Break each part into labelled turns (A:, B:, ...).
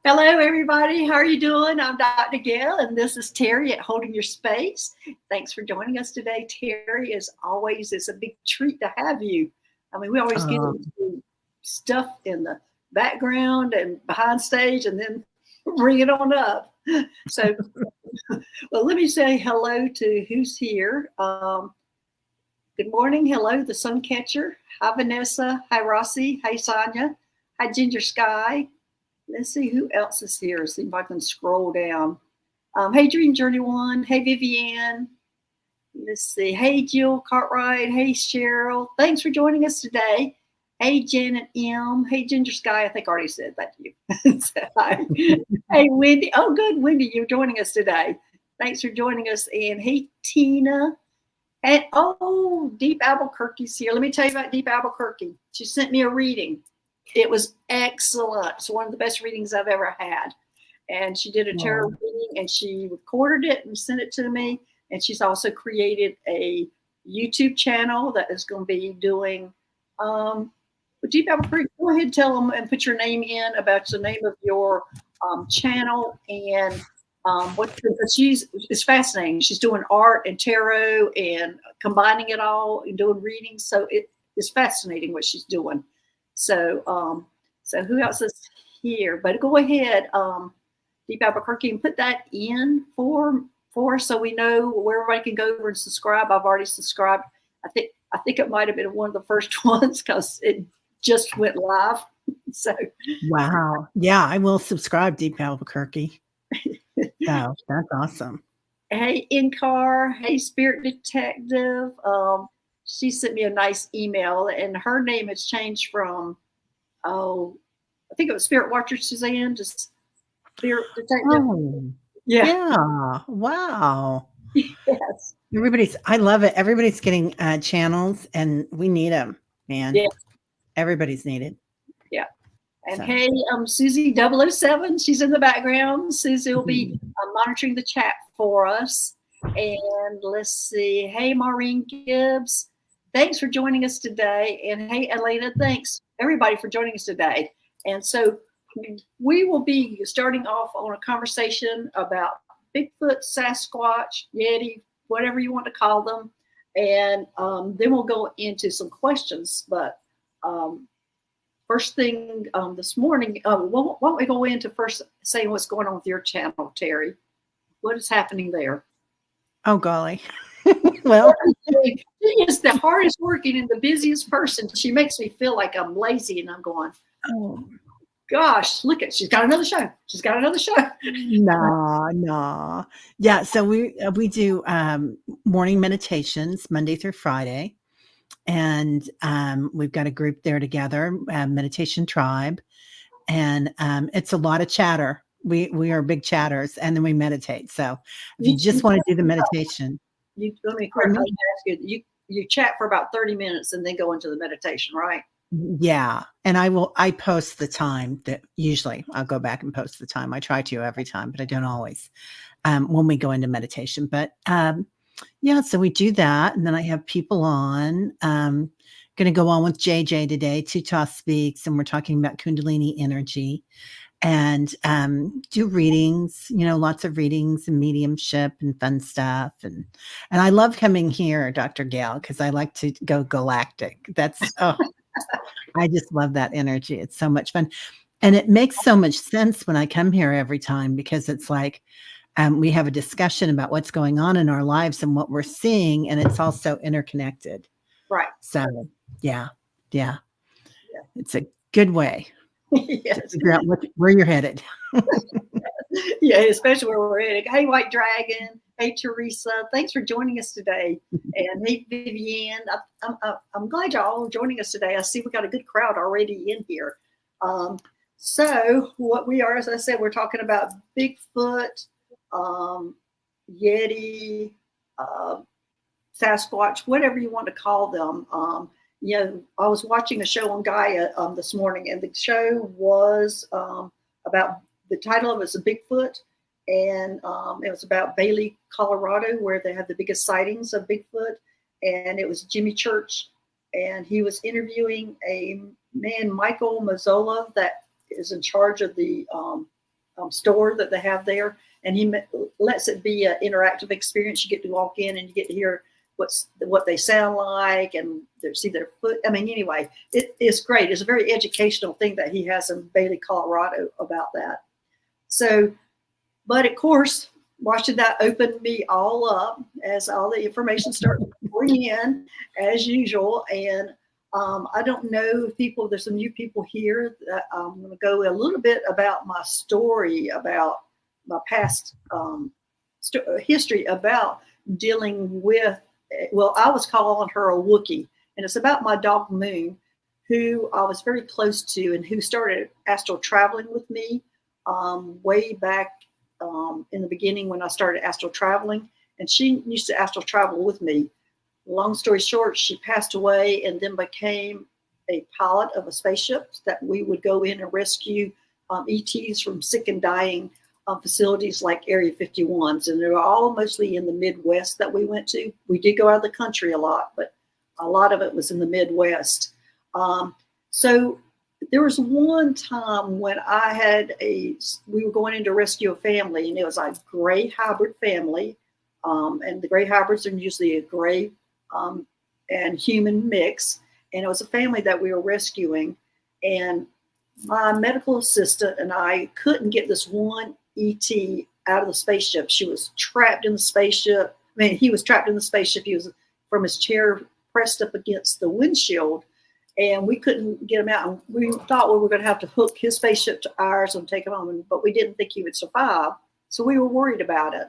A: Hello, everybody. How are you doing? I'm Dr. Gail, and this is Terry at Holding Your Space. Thanks for joining us today. Terry, as always, it's a big treat to have you. I mean, we always get
B: Uh,
A: into stuff in the background and behind stage and then bring it on up. So, well, let me say hello to who's here. Good morning. Hello, the sun catcher. Hi, Vanessa. Hi, Rossi. Hi, Sonia. Hi, Ginger Sky. Let's see who else is here. See if I can scroll down. Hey, Dream Journey One. Hey, Vivian. Let's see. Hey, Jill Cartwright. Hey, Cheryl. Thanks for joining us today. Hey, Janet M. Hey, Ginger Sky. I think I already said that to you. Hi. Hey, Wendy. Oh, good. Wendy, you're joining us today. Thanks for joining us. And hey, Tina. And oh, Deep Albuquerque's here. Let me tell you about Deep Albuquerque. She sent me a reading. It was excellent. It's one of the best readings I've ever had. And she did a tarot
B: oh,
A: reading and she recorded it and sent it to me. And she's also created a YouTube channel that is going to be doing. Deep Albuquerque, go ahead and tell them and put your name in about the name of your channel and what she's it's fascinating. She's doing art and tarot and combining it all and doing readings. So it is fascinating what she's doing. So so who else is here? But go ahead, Deep Albuquerque, and put that in for us so we know where everybody can go over and subscribe. I've already subscribed. I think it might have been one of the first ones because it just went live. So
B: wow. Yeah, I will subscribe, Deep Albuquerque. So that's awesome.
A: hey, in-car, hey, Spirit Detective. She sent me a nice email, and her name has changed from, oh, I think it was Spirit Watcher Suzanne to Spirit Detective.
B: Oh,
A: Yeah,
B: yeah. Wow.
A: yes,
B: I love it. Everybody's getting channels and we need them, man.
A: yeah,
B: Everybody's needed.
A: yeah. And
B: So,
A: hey, Susie 007, she's in the background. Susie will be monitoring the chat for us. And let's see. Hey, Maureen Gibbs, thanks for joining us today. And hey, Elena, thanks everybody for joining us today. And so we will be starting off on a conversation about Bigfoot, Sasquatch, Yeti, whatever you want to call them. And then we'll go into some questions. But first thing this morning, why don't we go into first saying what's going on with your channel, Terry? What is happening there?
B: oh, golly. Well,
A: She is the hardest working and the busiest person. She makes me feel like I'm lazy, and I'm going,
B: oh,
A: gosh, look at she's got another show. She's got another show.
B: no, no. Yeah, so we do morning meditations Monday through Friday. And we've got a group there together, Meditation Tribe, and it's a lot of chatter. We are big chatters, and then we meditate. So if you
A: You,
B: just want to do the meditation,
A: let me correct.
B: pardon
A: I
B: me?
A: was gonna ask you. You chat for about 30 minutes and then go into the meditation, right?
B: Yeah, and I post the time that usually I'll go back and post the time. I try to every time, but I don't always when we go into meditation. But yeah, so we do that, and then I have people on. Going to go on with JJ today. Tuta speaks, and we're talking about Kundalini energy and do readings. You know, lots of readings and mediumship and fun stuff. And I love coming here, Dr. Gail, because I like to go galactic. That's I just love that energy. It's so much fun, and it makes so much sense when I come here every time because it's like we have a discussion about what's going on in our lives and what we're seeing, and it's also interconnected.
A: Right.
B: So, yeah, yeah,
A: Yeah.
B: it's a good way to
A: Yes.
B: figure out where you're headed.
A: Yeah, especially where we're at. Hey, White Dragon. Hey, Teresa. Thanks for joining us today. And hey, Vivian. I'm glad y'all are joining us today. I see we got a good crowd already in here. So, what we are, as I said, we're talking about Bigfoot, um, Yeti, uh, Sasquatch, whatever you want to call them. I was watching a show on Gaia this morning, and the show was about the title of it was a Bigfoot, and it was about Bailey, Colorado, where they have the biggest sightings of Bigfoot, and it was Jimmy Church, and he was interviewing a man, Michael Mazzola, that is in charge of the store that they have there, and he lets it be an interactive experience. You get to walk in and you get to hear what they sound like and see their foot. I mean, anyway, it's great. It's a very educational thing that he has in Bailey, Colorado about that. So, but of course, watching that opened me all up as all the information started pouring in as usual. And I don't know if there's some new people here. I'm going to go a little bit about my story, about my past history about dealing with, well, I was calling her a Wookiee, and it's about my dog Moon, who I was very close to and who started astral traveling with me way back in the beginning when I started astral traveling, and she used to astral travel with me. Long story short, she passed away and then became a pilot of a spaceship that we would go in and rescue ETs from sick and dying facilities like Area 51s. And they were all mostly in the Midwest that we went to. We did go out of the country a lot, but a lot of it was in the Midwest. So there was one time when we were going in to rescue a family, and it was a gray hybrid family. And the gray hybrids are usually a gray and human mix. And it was a family that we were rescuing. And my medical assistant and I couldn't get this one ET out of the spaceship. She was trapped in the spaceship. I mean, he was trapped in the spaceship. He was from his chair pressed up against the windshield, and we couldn't get him out. And we thought we were going to have to hook his spaceship to ours and take him home, but we didn't think he would survive. So we were worried about it.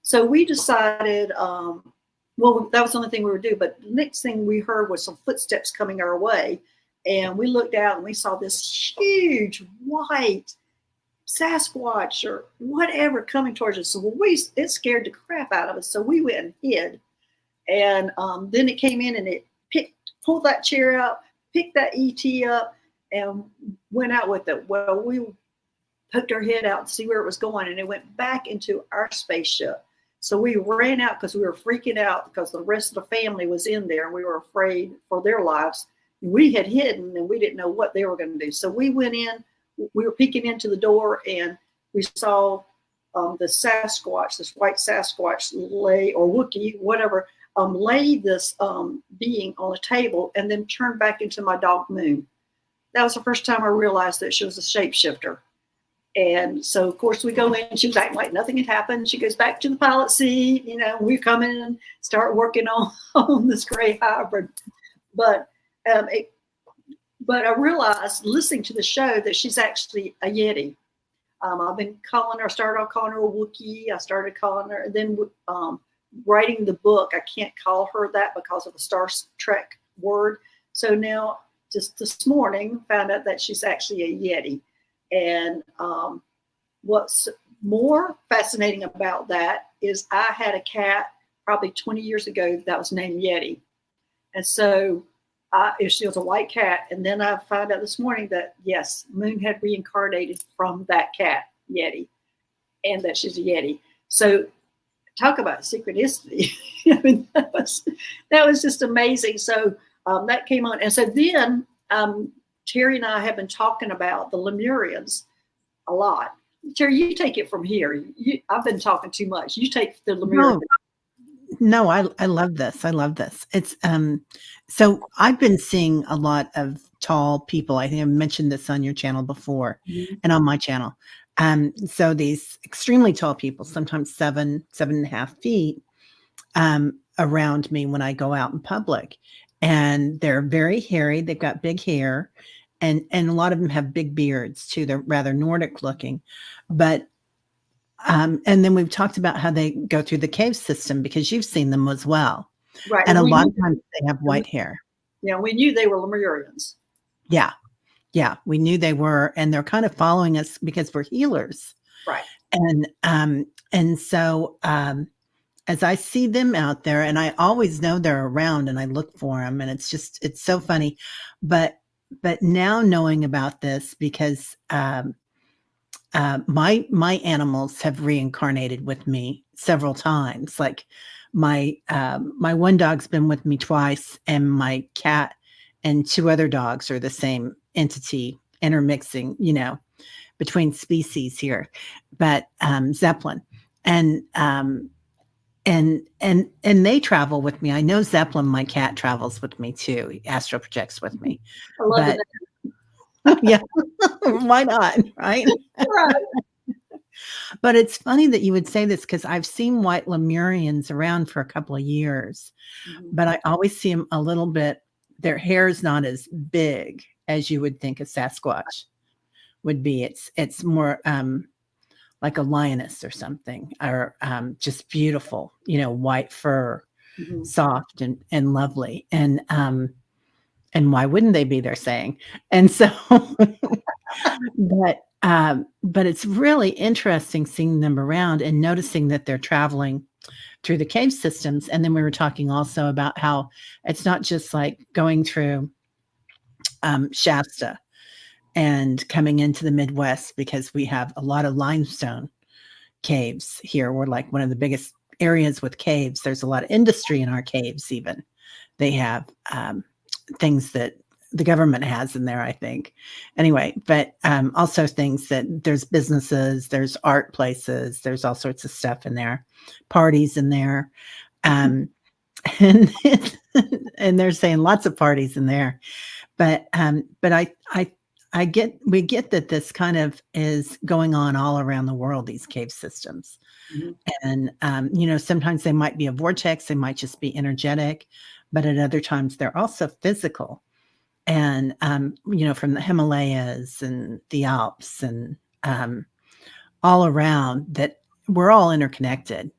A: So we decided, well, that was the only thing we would do. But the next thing we heard was some footsteps coming our way. And we looked out and we saw this huge white Sasquatch or whatever coming towards us. So it scared the crap out of us. So we went and hid. And then it came in and it pulled that chair out, picked that ET up, and went out with it. Well, we poked our head out to see where it was going, and it went back into our spaceship. So we ran out because we were freaking out because the rest of the family was in there, and we were afraid for their lives. We had hidden, and we didn't know what they were going to do. So we went in. We were peeking into the door, and we saw the Sasquatch, this white Sasquatch lay, or Wookiee, whatever, lay this being on a table and then turned back into my dog Moon. That was the first time I realized that she was a shapeshifter. And so, of course, we go in. She was acting like nothing had happened. She goes back to the pilot seat. You know, we come in and start working on this gray hybrid. But I realized listening to the show that she's actually a Yeti. I've been started off calling her a Wookiee. I started calling her, and then writing the book, I can't call her that because of the Star Trek word. So now, just this morning, found out that she's actually a Yeti. And what's more fascinating about that is I had a cat probably 20 years ago that was named Yeti. And so she was a white cat. And then I found out this morning that, yes, Moon had reincarnated from that cat, Yeti, and that she's a Yeti. So talk about synchronicity. I mean, that was just amazing. So that came on. And so then Terry and I have been talking about the Lemurians a lot. Terry, you take it from here. I've been talking too much. You take the Lemurians.
B: No, I love this. I love this. It's so I've been seeing a lot of tall people. I think I've mentioned this on your channel before, and on my channel. So these extremely tall people, sometimes 7.5 feet, around me when I go out in public, and they're very hairy. They've got big hair, and a lot of them have big beards too. They're rather Nordic looking, but and then we've talked about how they go through the cave system because you've seen them as well.
A: Right.
B: And a lot of times they have white hair.
A: Yeah, we knew they were Lemurians.
B: Yeah. Yeah. We knew they were, and they're kind of following us because we're healers.
A: Right.
B: And so as I see them out there, and I always know they're around and I look for them, and it's so funny. But now knowing about this, because my animals have reincarnated with me several times. Like my one dog's been with me twice, and my cat and 2 other dogs are the same entity, intermixing, between species here, but Zeppelin, and and they travel with me. I know Zeppelin, my cat, travels with me too. He astral projects with me,
A: I love
B: but
A: it.
B: yeah, why not, right?
A: Right.
B: But it's funny that you would say this because I've seen white Lemurians around for a couple of years,
A: Mhm.
B: but I always see them a little bit. Their hair is not as big as you would think a Sasquatch would be. It's more like a lioness or something, or just beautiful, white fur,
A: Mhm.
B: soft and lovely. And why wouldn't they be? They're saying, and so, but it's really interesting seeing them around and noticing that they're traveling through the cave systems. And then we were talking also about how it's not just like going through Shasta and coming into the Midwest, because we have a lot of limestone caves here. We're like one of the biggest areas with caves. There's a lot of industry in our caves, even. They have things that the government has in there, I think. Anyway, but also things that there's businesses, there's art places, there's all sorts of stuff in there, parties in there. And and they're saying lots of parties in there. But we get that this kind of is going on all around the world, these cave systems.
A: Mhm.
B: And sometimes they might be a vortex, they might just be energetic, but at other times they're also physical. And from the Himalayas and the Alps and all around, that we're all interconnected,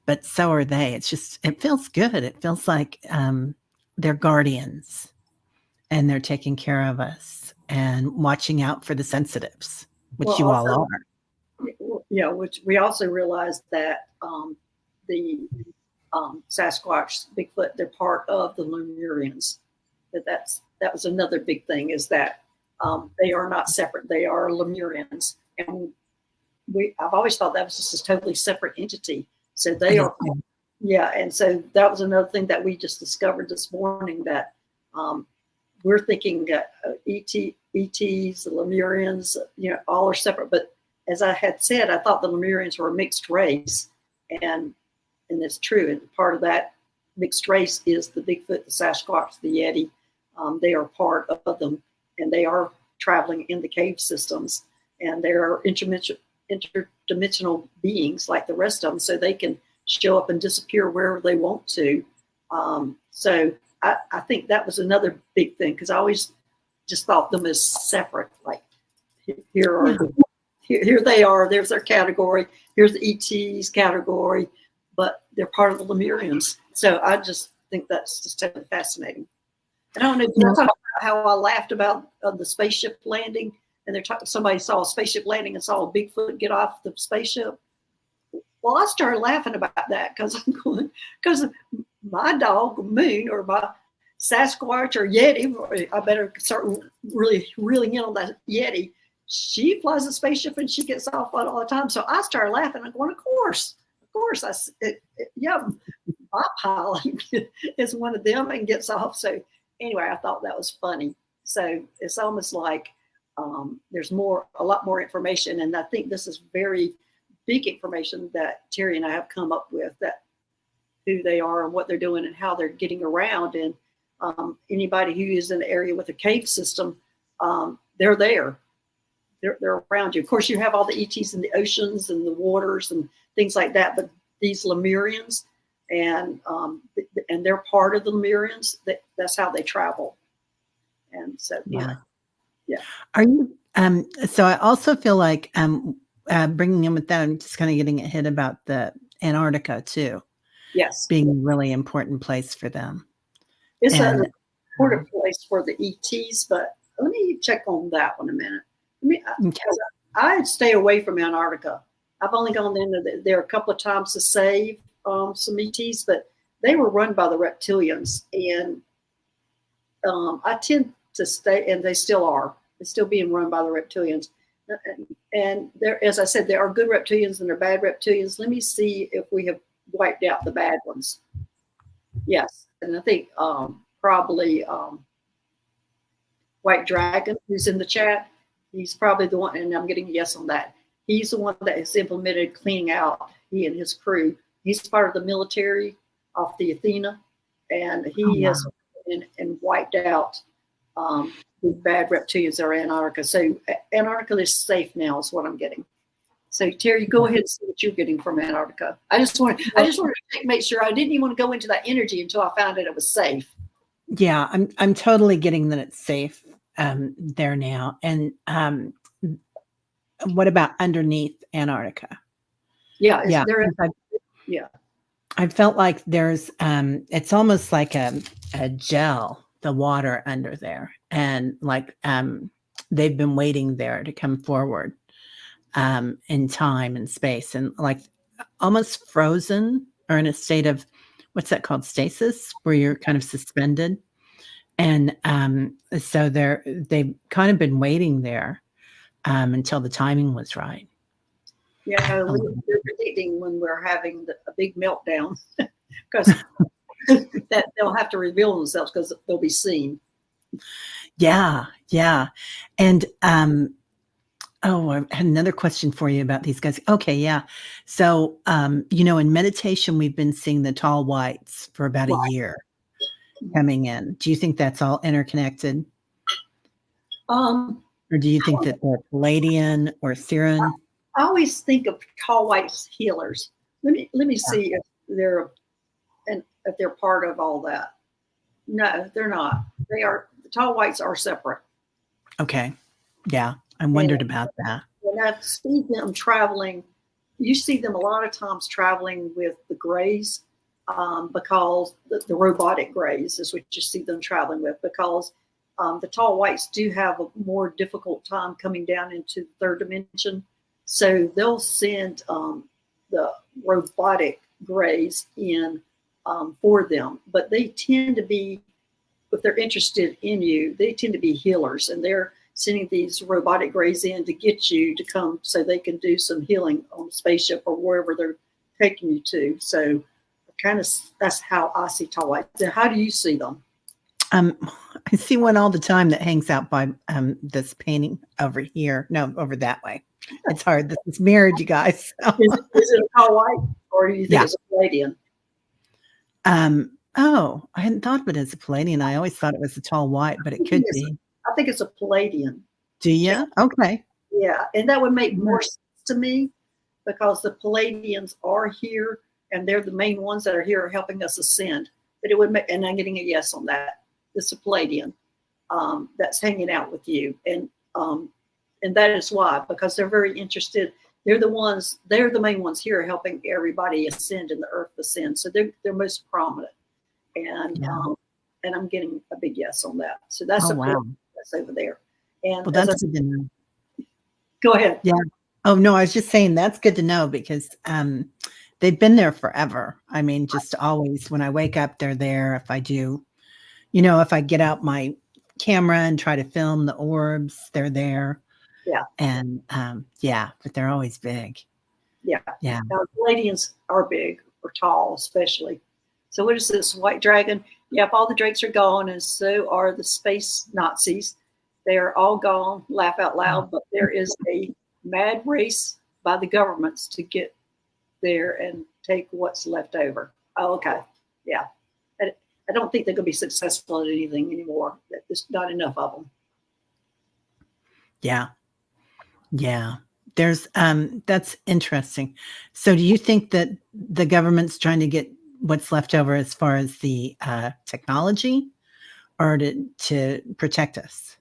B: but so are they. It feels good. It feels like they're guardians, and they're taking care of us and watching out for the sensitives,
A: Well,
B: which you all
A: also,
B: are.
A: which we also realized that the Sasquatch, Bigfoot, they're part of the Lemurians. That was another big thing, is that they are not separate. They are Lemurians, and I've always thought that was just a totally separate entity. So
B: I
A: they
B: do
A: are,
B: too.
A: yeah. And so that was another thing that we just discovered this morning, that we're thinking ETs, the Lemurians, all are separate. But as I had said, I thought the Lemurians were a mixed race, and it's true. And part of that mixed race is the Bigfoot, the Sasquatch, the Yeti. They are part of them, and they are traveling in the cave systems, and they are interdimensional beings like the rest of them, so they can show up and disappear wherever they want to. So I think that was another big thing, because I always just thought them as separate. Like here they are. There's their category. Here's the ETs category, but they're part of the Lemurians. So I just think that's just totally fascinating. And I don't know if you're talking about how I laughed about the spaceship landing, and somebody saw a spaceship landing and saw a Bigfoot get off the spaceship. Well, I started laughing about that, because because my dog Moon, or my Sasquatch or Yeti, I better start really reeling in on that Yeti. She flies a spaceship and she gets off all the time. So I started laughing and going, of course, yeah, my pilot is one of them and gets off. So anyway, I thought that was funny. So it's almost like there's a lot more information. And I think this is very big information that Terry and I have come up with, that who they are and what they're doing and how they're getting around. And anybody who is in the area with a cave system, they're there. They're around you. Of course, you have all the ETs in the oceans and the waters and things like that. But these Lemurians, and they're part of the Lemurians. That's how they travel. And so,
B: Yeah.
A: yeah.
B: Are you? So I also feel like bringing in with that, I'm just kind of getting a hit about the Antarctica too,
A: Yes,
B: being a really important place for them.
A: it's an
B: And
A: important place for the ETs. But let me check on that one a minute.
B: okay.
A: I'd stay away from Antarctica. I've only gone there a couple of times to save some ETs, but they were run by the reptilians, and I tend to stay, and they still are. They're still being run by the reptilians. And there, as I said, there are good reptilians and there are bad reptilians. Let me see if we have wiped out the bad ones. Yes, and I think probably White Dragon, who's in the chat. He's probably the one, and I'm getting a yes on that. He's the one that has implemented cleaning out, he and his crew. He's part of the military off the Athena, and
B: Oh,
A: he
B: wow.
A: has and wiped out the bad reptilians that are Antarctica. So Antarctica is safe now, is what I'm getting. So Terry, go ahead and see what you're getting from Antarctica. I just wanted to make sure I didn't even want to go into that energy until I found out it was safe.
B: Yeah, I'm totally getting that it's safe there now. And what about underneath Antarctica?
A: Yeah,
B: Yeah,
A: yeah.
B: I felt like there's it's almost like a gel, the water under there, and like they've been waiting there to come forward in time and space, and like almost frozen or in a state of, what's that called, stasis, where you're kind of suspended. And so they've kind of been waiting there until the timing was right.
A: Yeah, we're predicting when we're having a big meltdown because that they'll have to reveal themselves because they'll be seen.
B: Yeah, yeah. And oh, I had another question for you about these guys. Okay, yeah. So in meditation, we've been seeing the tall whites for about a year coming in. Do you think that's all interconnected? Or do you think that they're Palladian or Siren?
A: I always think of tall whites healers. Let me see if they're part of all that. No, they're not. The tall whites are separate.
B: Okay. Yeah, I wondered about that.
A: And I've seen them traveling. You see them a lot of times traveling with the grays because the robotic grays is what you see them traveling with, because the tall whites do have a more difficult time coming down into the third dimension. So they'll send the robotic grays in for them, but they tend to be, if they're interested in you, they tend to be healers, and they're sending these robotic grays in to get you to come so they can do some healing on the spaceship or wherever they're taking you to. So kind of that's how I see tall whites. So how do you see them?
B: I see one all the time that hangs out by this painting over here. No, over that way. It's hard. This is mirrored, you guys. So.
A: Is it a tall white, or do you think it's a Palladian?
B: Oh, I hadn't thought of it as a Palladian. I always thought it was a tall white, but it could be.
A: I think it's a Palladian.
B: Do you? Yeah. Okay.
A: Yeah, and that would make more sense to me because the Palladians are here, and they're the main ones that are here helping us ascend. But it would make, and I'm getting a yes on that. It's a Palladian that's hanging out with you, and that is why, because they're very interested. They're the main ones here helping everybody ascend and the earth ascend. So they're most prominent, and I'm getting a big yes on that. So that's that's over there. And
B: well, that's good to know.
A: Go ahead.
B: Yeah. Oh no, I was just saying that's good to know because they've been there forever. I mean, just always when I wake up, they're there. If I do, if I get out my camera and try to film the orbs, they're there.
A: Yeah.
B: And but they're always big.
A: Yeah.
B: Yeah.
A: Now, Palladians are big or tall, especially. So what is this white dragon? Yep, all the drakes are gone, and so are the space Nazis. They are all gone, laugh out loud, but there is a mad race by the governments to get there and take what's left over. Oh, okay. Yeah. I don't think they're going to be successful at anything anymore. There's not enough of them.
B: Yeah. Yeah. There's that's interesting. So do you think that the government's trying to get what's left over as far as the technology, or to protect us?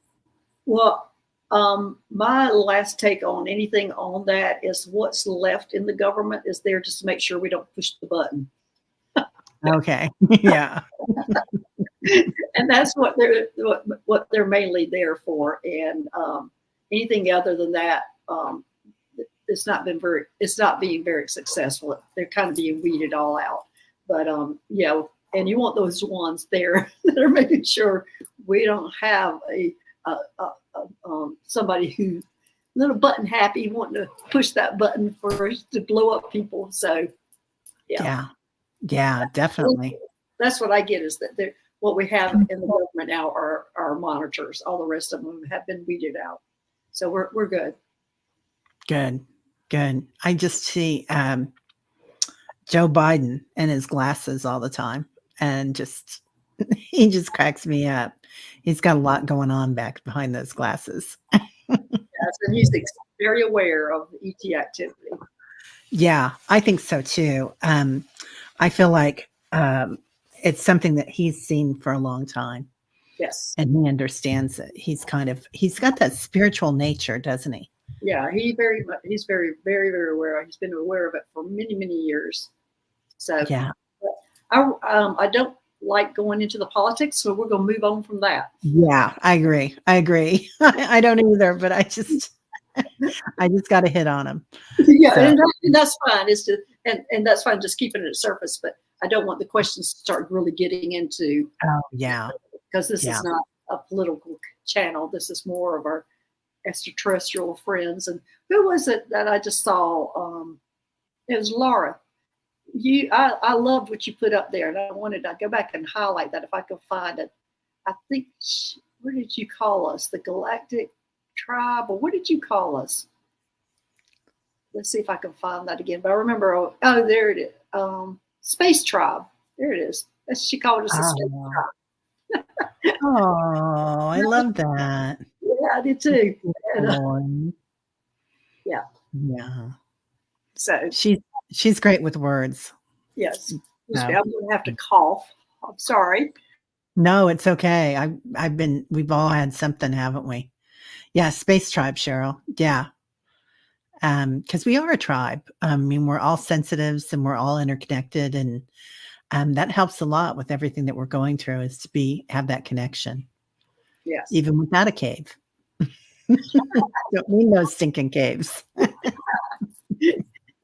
A: Well, my last take on anything on that is what's left in the government is there just to make sure we don't push the button.
B: Okay. Yeah.
A: And that's what they're mainly there for. And anything other than that, it's not being very successful. They're kind of being weeded all out. But and you want those ones there that are making sure we don't have somebody who little button happy wanting to push that button for us to blow up people. So
B: yeah, definitely.
A: That's what I get is that what we have in the government now are monitors. All the rest of them have been weeded out. So we're good.
B: Good. Good. I just see Joe Biden and his glasses all the time, and just he just cracks me up. He's got a lot going on back behind those glasses.
A: Yes, and he's very aware of ET activity.
B: Yeah, I think so too. I feel like it's something that he's seen for a long time,
A: Yes.
B: and he understands it. He's got that spiritual nature, doesn't he?
A: Yeah, he's very, very aware. He's been aware of it for many, many years. So
B: Yeah.
A: I don't like going into the politics, so we're going to move on from that.
B: Yeah, I agree. I don't either, but I just got to hit on him.
A: Yeah,
B: So,
A: and that's fine. And that's fine, just keeping it at surface. But I don't want the questions to start really getting into.
B: oh yeah,
A: because this is not a political channel. This is more of our extraterrestrial friends. And who was it that I just saw? It was Laura. I loved what you put up there, and I wanted to go back and highlight that if I could find it. I think where did you call us? The Galactic Tribe, or what did you call us? Let's see if I can find that again. But I remember. Oh, there it is. Space Tribe. There it is. She called us the Space Tribe.
B: Oh, I love that.
A: Yeah, I did too. And, yeah.
B: Yeah.
A: So
B: she's great with words.
A: Yes.
B: No.
A: I'm going to have to cough. I'm sorry.
B: No, it's okay. We've all had something, haven't we? Yeah, Space Tribe, Cheryl. Yeah. Because we are a tribe. I mean, we're all sensitives and we're all interconnected, and that helps a lot with everything that we're going through, is to have that connection.
A: Yes.
B: Even without a cave. Don't need those stinking caves.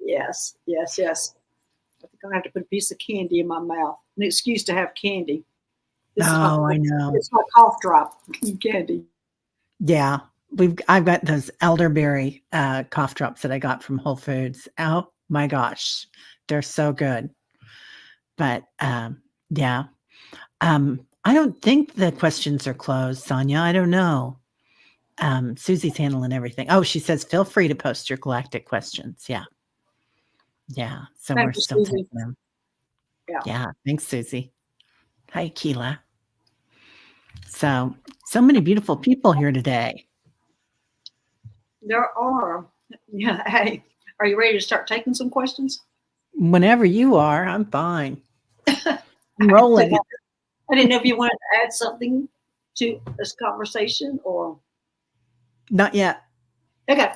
A: Yes. I think I'm going to have to put a piece of candy in my mouth. An excuse to have candy.
B: I know.
A: It's my cough drop candy.
B: Yeah. I've got those elderberry cough drops that I got from Whole Foods. Oh my gosh. They're so good. But yeah. I don't think the questions are closed, Sonia. I don't know. Susie's handling everything. Oh, she says, feel free to post your galactic questions. Yeah. Yeah. So we're still taking them. Yeah. Thanks, Susie. Hi, Keela. So many beautiful people here today.
A: There are. Yeah. Hey, are you ready to start taking some questions?
B: Whenever you are, I'm fine. I'm rolling.
A: I didn't know if you wanted to add something to this conversation or.
B: Not yet.
A: Okay.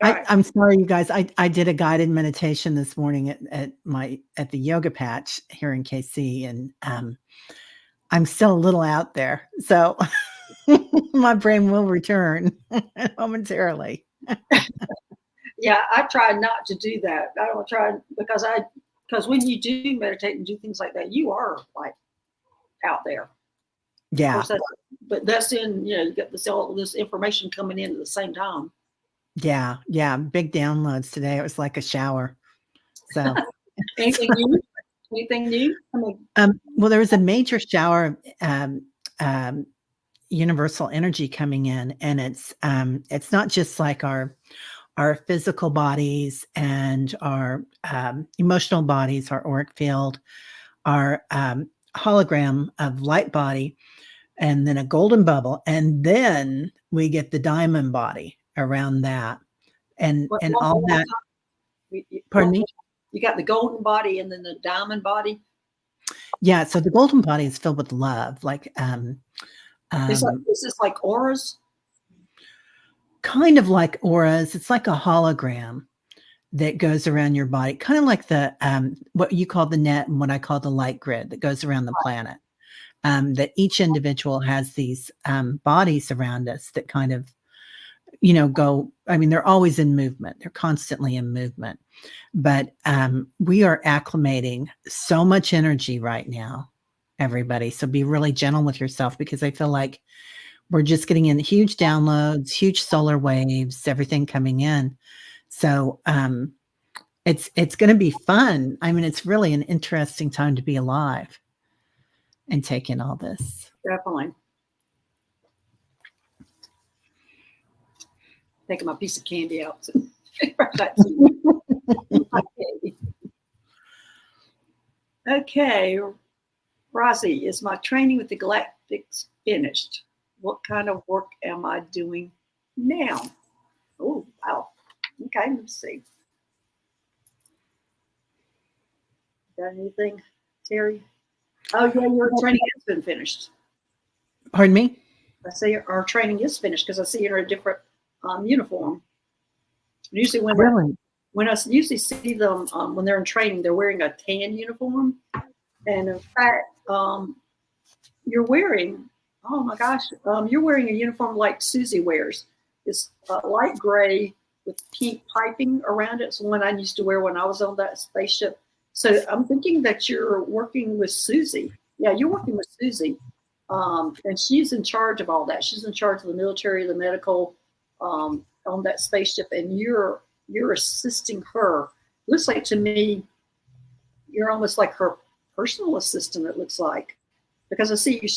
B: I'm sorry, you guys. I did a guided meditation this morning at the yoga patch here in KC, and I'm still a little out there, so my brain will return momentarily.
A: Yeah, I try not to do that. I don't try because when you do meditate and do things like that, you are like out there.
B: Yeah.
A: But that's you got all this information coming in at the same time.
B: Yeah. Big downloads today. It was like a shower. So
A: anything new? Anything new?
B: Well, there was a major shower of universal energy coming in, and it's not just like our physical bodies and our emotional bodies, our auric field, our hologram of light body, and then a golden bubble, and then we get the diamond body around that, and all that. Pardon me?
A: You got the golden body and then the diamond body.
B: Yeah, so the golden body is filled with love, like
A: is this like auras?
B: Kind of like auras. It's like a hologram that goes around your body, kind of like the what you call the net and what I call the light grid that goes around the planet. That each individual has these bodies around us that kind of, go. I mean, they're always in movement. They're constantly in movement. But we are acclimating so much energy right now, everybody. So be really gentle with yourself, because I feel like we're just getting in huge downloads, huge solar waves, everything coming in. So it's going to be fun. I mean, it's really an interesting time to be alive and take in all this.
A: Definitely. taking my piece of candy out. Okay, Rossi, is my training with the Galactics finished? What kind of work am I doing now? Oh, wow. Okay, let's see. Got anything, Terry? Oh, yeah, your training has been finished.
B: Pardon me?
A: I say our training is finished because I see you're in a different uniform. Usually when I usually see them when they're in training, they're wearing a tan uniform. And in fact, you're wearing, oh my gosh, you're wearing a uniform like Susie wears. It's light gray with pink piping around it. It's the one I used to wear when I was on that spaceship. So I'm thinking that you're working with Susie. Yeah, you're working with Susie. And she's in charge of all that. She's in charge of the military, the medical on that spaceship. And you're assisting her. Looks like to me, you're almost like her personal assistant, it looks like. Because I see you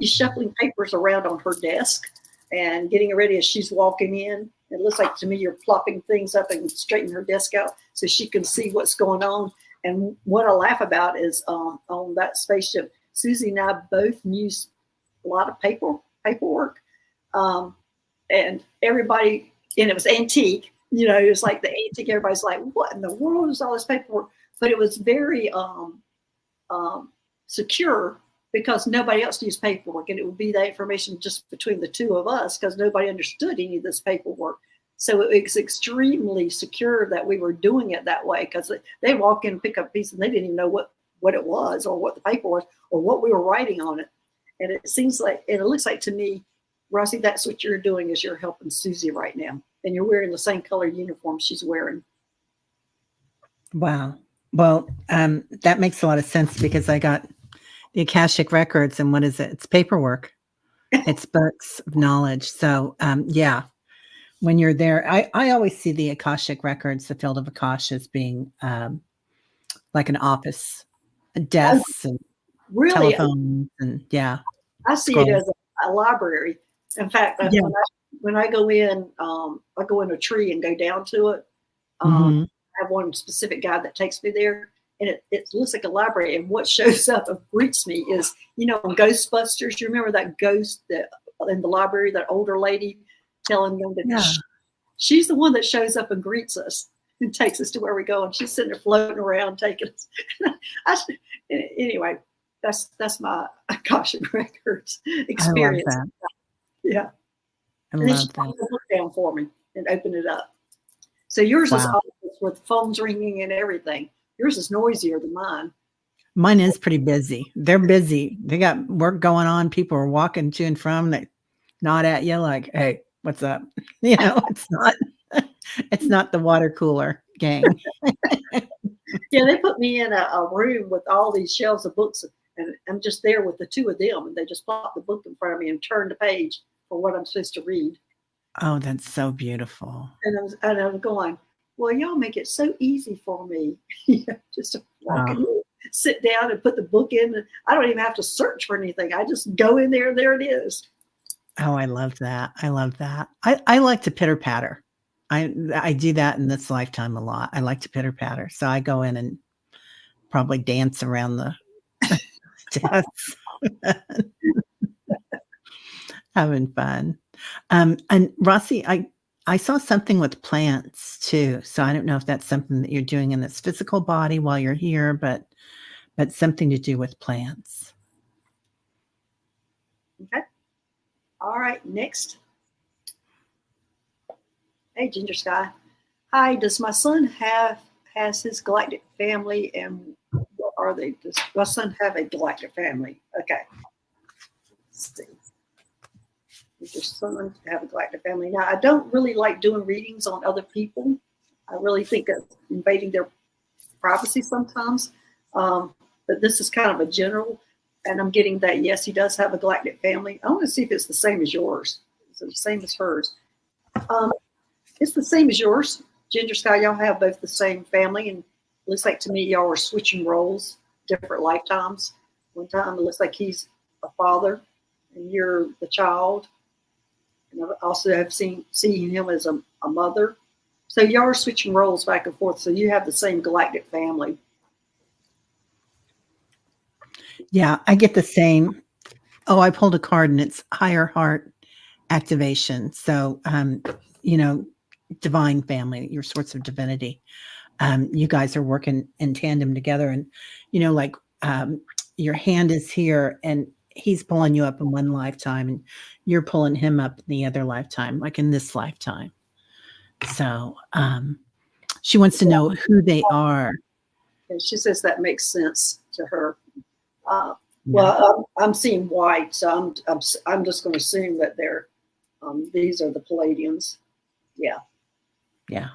A: shuffling papers around on her desk and getting ready as she's walking in. It looks like to me you're plopping things up and straightening her desk out so she can see what's going on. And what I laugh about is on that spaceship, Susie and I both used a lot of paperwork. And everybody, and it was antique, it was like the antique, everybody's like, what in the world is all this paperwork? But it was very secure because nobody else used paperwork, and it would be that information just between the two of us because nobody understood any of this paperwork. So it was extremely secure that we were doing it that way because they walk in and pick up a piece and they didn't even know what it was or what the paper was or what we were writing on it. And it seems like, and it looks like to me, Rossi, that's what you're doing is you're helping Susie right now. And you're wearing the same color uniform she's wearing.
B: Wow. Well, that makes a lot of sense because I got the Akashic Records, and what is it? It's paperwork. It's books of knowledge. So, yeah, when you're there, I always see the Akashic Records, the field of Akash, as being like an office, desks and
A: really,
B: telephones, and yeah.
A: I see it as a library. In fact,
B: Yeah.
A: when I go in, I go in a tree and go down to it. I have one specific guy that takes me there, and it looks like a library. And what shows up and greets me is, on Ghostbusters, you remember that ghost that in the library, that older lady telling them that she's the one that shows up and greets us and takes us to where we go. And she's sitting there floating around taking us. Anyway, that's my Akashic Records experience.
B: I love that.
A: Yeah.
B: I
A: and then
B: love
A: she
B: that.
A: put the book down for me and opened it up. So yours is
B: Wow.
A: always with phones ringing and everything. Yours is noisier than mine.
B: Mine is pretty busy. They're busy. They got work going on. People are walking to and from. They nod at you like, "Hey, what's up?" It's not the water cooler gang.
A: Yeah, they put me in a room with all these shelves of books, and I'm just there with the two of them, and they just plop the book in front of me and turn the page for what I'm supposed to read.
B: Oh, that's so beautiful.
A: And I'm going, well, y'all make it so easy for me. Just to walk in, sit down and put the book in. And I don't even have to search for anything. I just go in there and there it is.
B: Oh, I love that. I love that. I like to pitter patter. I do that in this lifetime a lot. I like to pitter patter. So I go in and probably dance around the desk. Having fun. And Rossi, I saw something with plants too. So I don't know if that's something that you're doing in this physical body while you're here, but something to do with plants.
A: Okay. All right. Next. Hey, Ginger Sky. Hi. Does my son has his galactic family, and what are they? Does my son have a galactic family? Okay. Let's see. Does your son have a galactic family? Now, I don't really like doing readings on other people. I really think of invading their privacy sometimes. But this is kind of a general, and I'm getting that, yes, he does have a galactic family. I want to see if it's the same as yours. Is it the same as hers? It's the same as yours. Ginger Sky, y'all have both the same family, and it looks like to me y'all are switching roles, different lifetimes. One time it looks like he's a father, and you're the child. And I also have seen him as a mother. So y'all are switching roles back and forth. So you have the same galactic family.
B: Yeah, I get the same. Oh, I pulled a card and it's higher heart activation. So, you know, divine family, your sorts of divinity. You guys are working in tandem together, and you know, like your hand is here and he's pulling you up in one lifetime and you're pulling him up in the other lifetime, like in this lifetime. So she wants to know who they are.
A: And she says that makes sense to her.
B: Yeah.
A: Well, I'm seeing white, so I'm just going to assume that they're these are the Palladians. Yeah.
B: Yeah.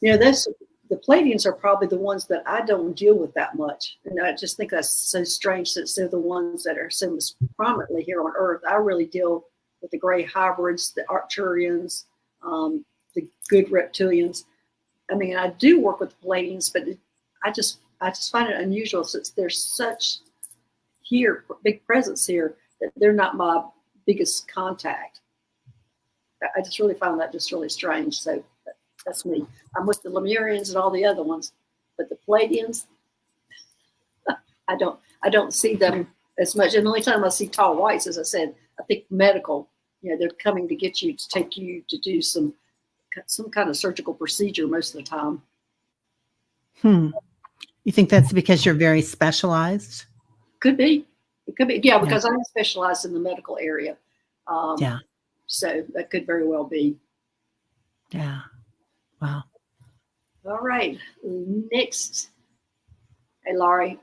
A: You know, the Palladians are probably the ones that I don't deal with that much, and I just think that's so strange since they're the ones that are so prominently here on Earth. I really deal with the gray hybrids, the Arcturians, the good reptilians. I mean, I do work with the Palladians, but I just find it unusual since there's such big presence here that they're not my biggest contact. I just really found that just really strange. So that's me. I'm with the Lemurians and all the other ones, but the Palladians, I don't see them as much. And the only time I see tall whites, as I said, I think medical. You know, they're coming to get you to take you to do some kind of surgical procedure most of the time.
B: You think that's because you're very specialized?
A: Could be. It could be. Yeah, because I'm specialized in the medical area.
B: Yeah.
A: So that could very well be.
B: Yeah. Wow.
A: All right. Next. Hey, Laurie,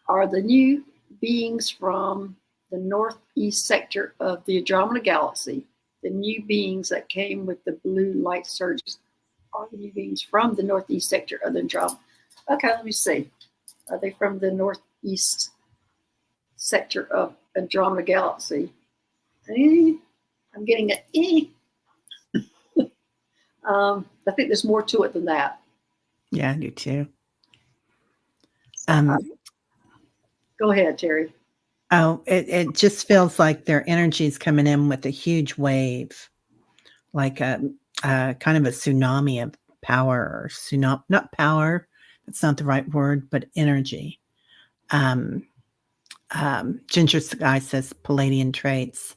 A: are the new beings from the northeast sector of the Andromeda Galaxy, the new beings that came with the blue light surges, are the new beings from the northeast sector of the Andromeda? Okay, let me see. Are they from the northeast sector of Andromeda Galaxy? I'm getting an E. I think there's more to it than that.
B: Yeah, I do too.
A: Go ahead, Terry.
B: Oh, it just feels like their energy is coming in with a huge wave, like a kind of a tsunami of power, or not power. That's not the right word, but energy. Ginger Sky says Palladian traits.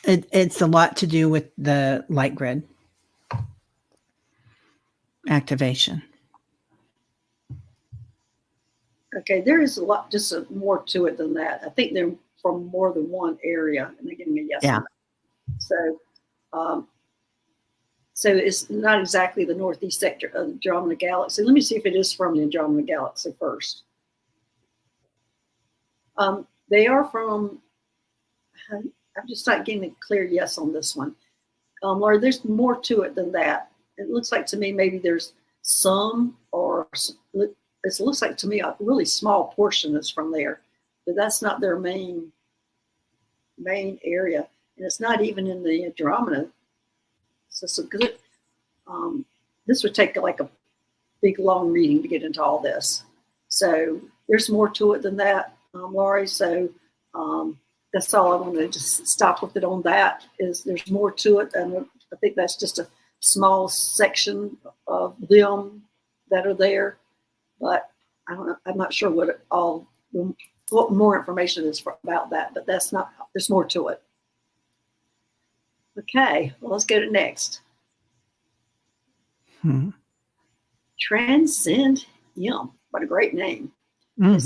B: It's a lot to do with the light grid activation.
A: Okay, there is a lot, just more to it than that. I think they're from more than one area, and they're giving me a yes.
B: Yeah.
A: So it's not exactly the northeast sector of the Andromeda Galaxy. Let me see if it is from the Andromeda Galaxy first. They are from. I'm just not getting a clear yes on this one. Laura, there's more to it than that. It looks like to me maybe there's some, or it looks like to me a really small portion is from there, but that's not their main area, and it's not even in the Andromeda. So it's a good. This would take like a big long reading to get into all this. So there's more to it than that, Laurie. So that's all I want to just stop with it on that. Is there's more to it, and I think that's just a small section of them that are there. But I'm not sure what more information is about that. But that's not. There's more to it. Okay, well, let's go to next. Transcend Yum. What a great name. Is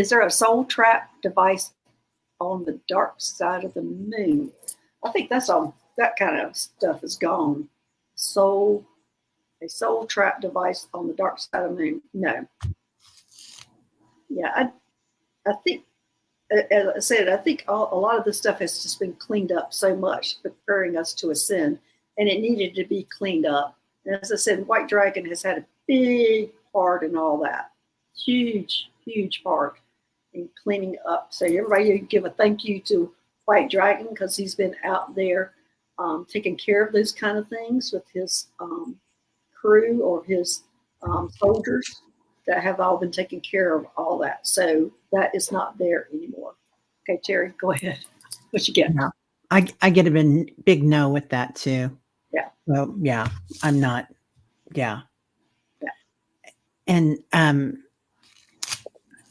A: there a soul trap device on the dark side of the moon? I think that's all. That kind of stuff is gone. A soul trap device on the dark side of the moon? No. Yeah, I think, as I said, I think a lot of this stuff has just been cleaned up so much, preparing us to ascend, and it needed to be cleaned up. And as I said, White Dragon has had a big part in all that. Huge part in cleaning up. So everybody give a thank you to White Dragon, because he's been out there taking care of those kind of things with his crew or his soldiers that have all been taking care of all that. So that is not there anymore. Okay, Terry, go ahead. What you get?
B: Yeah. I get a big no with that too.
A: Yeah.
B: Well, yeah, I'm not. Yeah.
A: Yeah.
B: And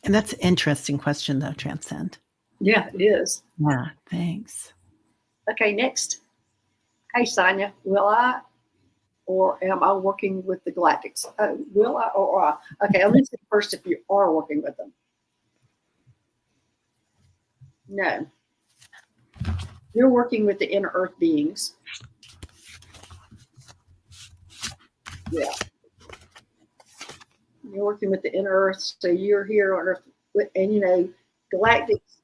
B: that's an interesting question though, Transcend.
A: Yeah, it is.
B: Yeah, thanks.
A: Okay, next. Hey, Sonia, will I or am I working with the Galactics? Will I or I? Okay, let me see first if you are working with them. No. You're working with the inner Earth beings. Yeah. You're working with the inner Earth, so you're here on Earth, and you know, Galactics,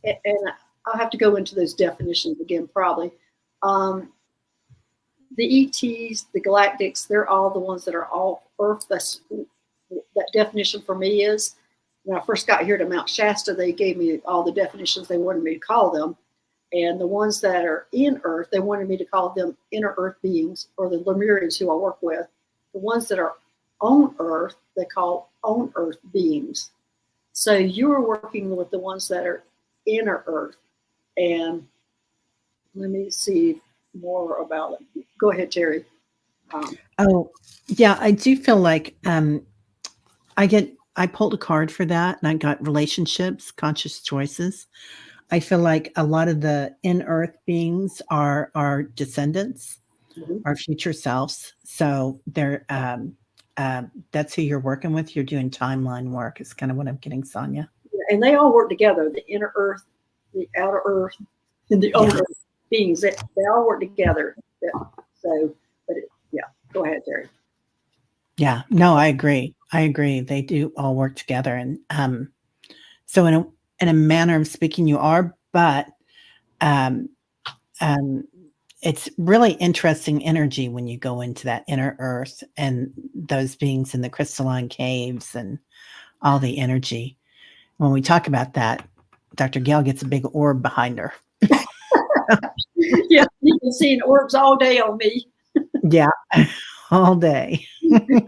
A: and I'll have to go into those definitions again probably. The ETs, the Galactics, they're all the ones that are all Earth. That definition for me is when I first got here to Mount Shasta, they gave me all the definitions they wanted me to call them. And the ones that are in Earth, they wanted me to call them inner Earth beings, or the Lemurians who I work with. The ones that are on Earth, they call on Earth beings. So you're working with the ones that are inner Earth. And let me see more about it. Go ahead, Terry.
B: Oh, yeah, I do feel like I pulled a card for that, and I got relationships, conscious choices. I feel like a lot of the in Earth beings are our descendants, our future selves. So they're that's who you're working with. You're doing timeline work. Is kind of what I'm getting, Sonia.
A: And they all work together. The inner Earth, the outer Earth, and the outer Earth beings. They all work together. So, but yeah, go ahead, Terry.
B: Yeah, no, I agree. I agree. They do all work together, and so in a manner of speaking, you are, but um, it's really interesting energy when you go into that inner Earth and those beings in the crystalline caves and all the energy. When we talk about that, Dr. Gail gets a big orb behind her.
A: Yeah, you can see orbs all day on me.
B: Yeah, all day,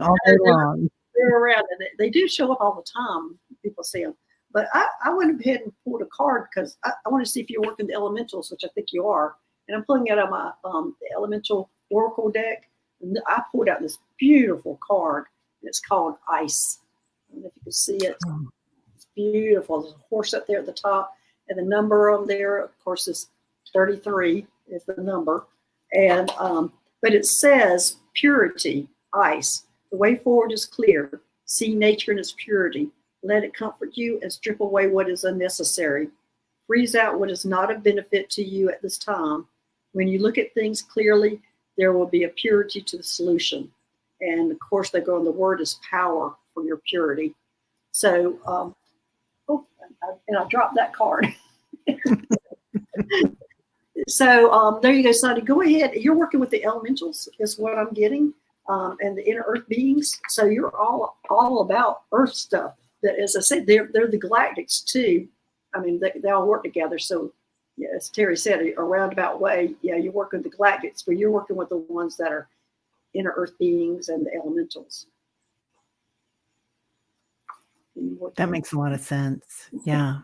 B: all day long.
A: They're around, and they do show up all the time. People see them. But I went ahead and pulled a card because I want to see if you're working the elementals, which I think you are. And I'm pulling it out of my the elemental oracle deck. And I pulled out this beautiful card. And it's called Ice. I don't know if you can see it. It's beautiful. There's a horse up there at the top, and the number on there, of course, is 33 is the number. And but it says purity, ice. The way forward is clear. See nature in its purity. Let it comfort you and strip away what is unnecessary. Freeze out what is not of benefit to you at this time. When you look at things clearly, there will be a purity to the solution. And of course, they go on the word is power for your purity. So, and I dropped that card. So there you go, Sonny. Go ahead. You're working with the elementals, is what I'm getting, and the inner Earth beings. So you're all about Earth stuff. That, as I said, they're the Galactics too. I mean, they all work together. So, yeah, as Terry said, a roundabout way. Yeah, you're working with the Galactics, but you're working with the ones that are inner Earth beings and the elementals.
B: That makes a lot of sense. Yeah.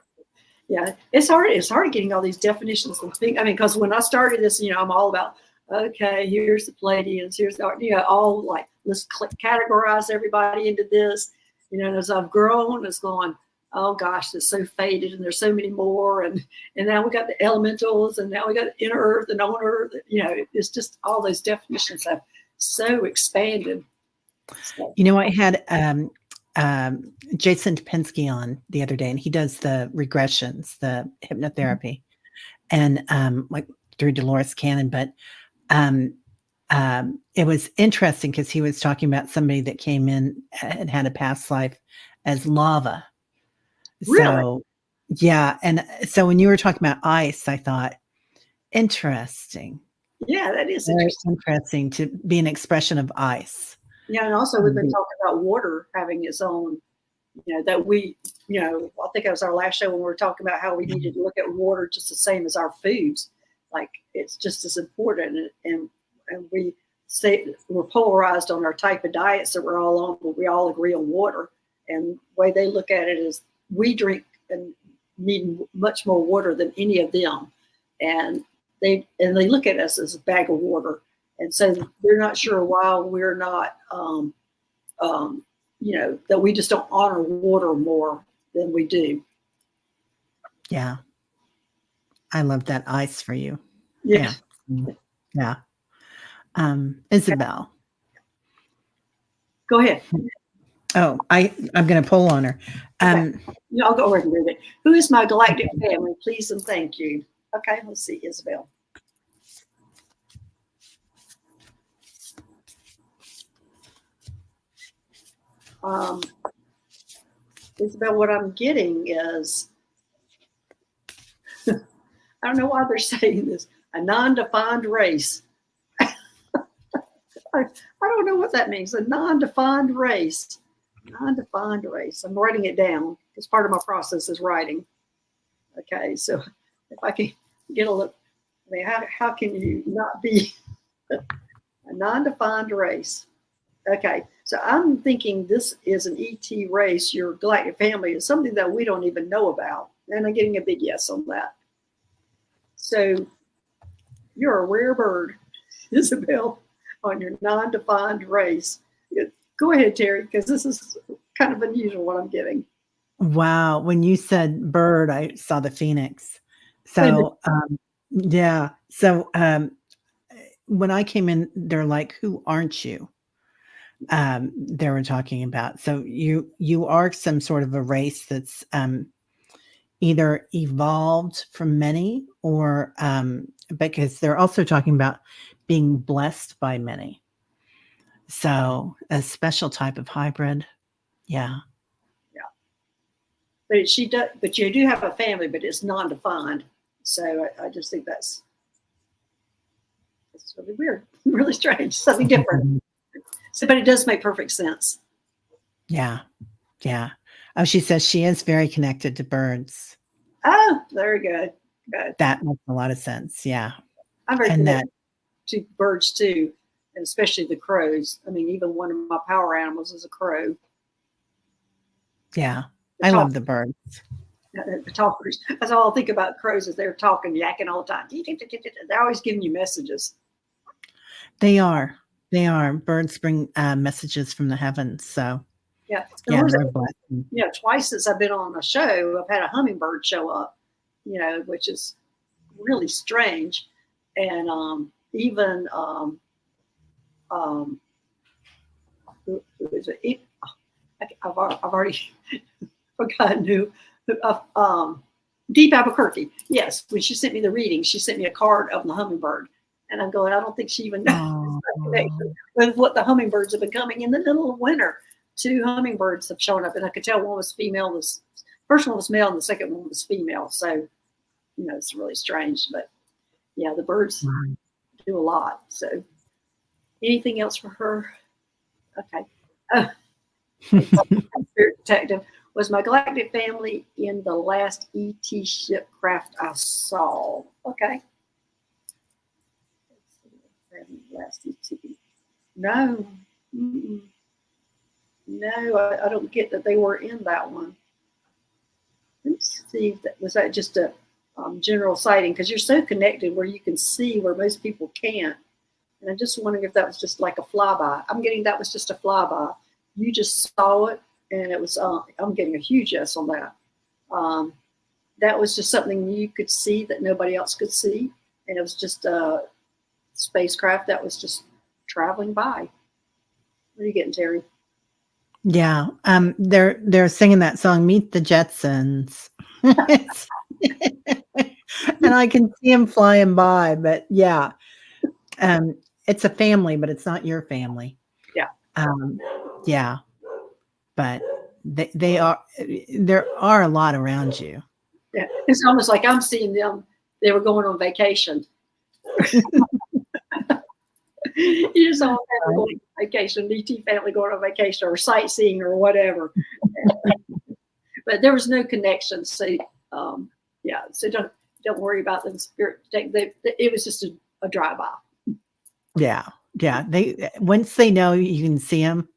A: Yeah, it's hard getting all these definitions and things. I mean, because when I started this, I'm all about, okay, here's the Pleiadians, here's the, all like, let's categorize everybody into this. And as I've grown, it's going, oh gosh, it's so faded, and there's so many more, and now we got the elementals, and now we got the inner Earth and on Earth. It's just all those definitions have so expanded. So.
B: I had Jason Topinski on the other day, and he does the regressions, the hypnotherapy, and like through Dolores Cannon. But it was interesting because he was talking about somebody that came in and had a past life as lava.
A: Really?
B: So, yeah. And so when you were talking about ice, I thought, interesting.
A: Yeah, that is
B: interesting to be an expression of ice.
A: Yeah, and also we've been talking about water having its own, that we, I think it was our last show when we were talking about how we needed to look at water just the same as our foods. Like it's just as important. And we say we're polarized on our type of diets that we're all on, but we all agree on water. And the way they look at it is we drink and need much more water than any of them. And they look at us as a bag of water. And so they're not sure why we're not, that we just don't honor water more than we do.
B: Yeah. I love that ice for you.
A: Yeah.
B: Yeah. Isabel.
A: Go ahead.
B: Oh, I'm going to pull on her.
A: Okay. I'll go ahead and read it. Who is my galactic family? Please and thank you. Okay, let's see, Isabel. Isabel, what I'm getting is, I don't know why they're saying this, a non-defined race. I don't know what that means, a non-defined race. Non-defined race. I'm writing it down because part of my process is writing. Okay, so if I can get a look, I mean, how can you not be a non-defined race? Okay, so I'm thinking this is an ET race. Your galactic family is something that we don't even know about. And I'm getting a big yes on that. So you're a rare bird, Isabel, on your non-defined race. Go ahead, Terry, because this is kind of unusual what I'm getting.
B: Wow. When you said bird, I saw the phoenix. So, yeah. So when I came in, they're like, who aren't you? They were talking about. So you are some sort of a race that's either evolved from many or because they're also talking about being blessed by many. So a special type of hybrid. Yeah.
A: Yeah. But she does, but you do have a family, but it's non-defined. So I just think that's really weird, really strange, something different. So, but it does make perfect sense.
B: Yeah. Yeah. Oh, she says she is very connected to birds.
A: Oh, very good. Good.
B: That makes a lot of sense. Yeah.
A: I'm very connected to birds too, and especially the crows. I mean, even one of my power animals is a crow.
B: Yeah. I love the birds.
A: The talkers. That's all I think about crows is they're talking, yakking all the time. They're always giving you messages.
B: They are. They are. Birds bring messages from the heavens. So
A: yeah,
B: they're blessed.
A: Twice since I've been on a show, I've had a hummingbird show up, which is really strange. And even who is it? I've already forgotten who. Deep Albuquerque. Yes, when she sent me the reading, she sent me a card of the hummingbird. And I'm going, I don't think she even knows with what the hummingbirds are becoming in the middle of winter. 2 hummingbirds have shown up, and I could tell one was female. The first one was male, and the second one was female. So, it's really strange. But yeah, the birds do a lot. So, anything else for her? Okay. Spirit detective. Was my galactic family in the last ET ship craft I saw? Okay. Last ET. No. Mm-mm. No, I don't get that they were in that one. Let me see if was that just a general sighting, because you're so connected where you can see where most people can't. And I'm just wondering if that was just like a flyby. I'm getting that was just a flyby. You just saw it, and it was. I'm getting a huge yes on that. That was just something you could see that nobody else could see, and it was just a spacecraft that was just traveling by. What are you getting, Terry?
B: Yeah, they're singing that song "Meet the Jetsons," and I can see them flying by. But yeah, it's a family, but it's not your family.
A: Yeah,
B: yeah, but they are. There are a lot around you.
A: Yeah, it's almost like I'm seeing them. They were going on vacation. You just saw family going on vacation, ET family going on vacation or sightseeing or whatever. But there was no connection. So yeah, so don't worry about them spirit. It was just a drive-by.
B: Yeah. They once they know you can see them,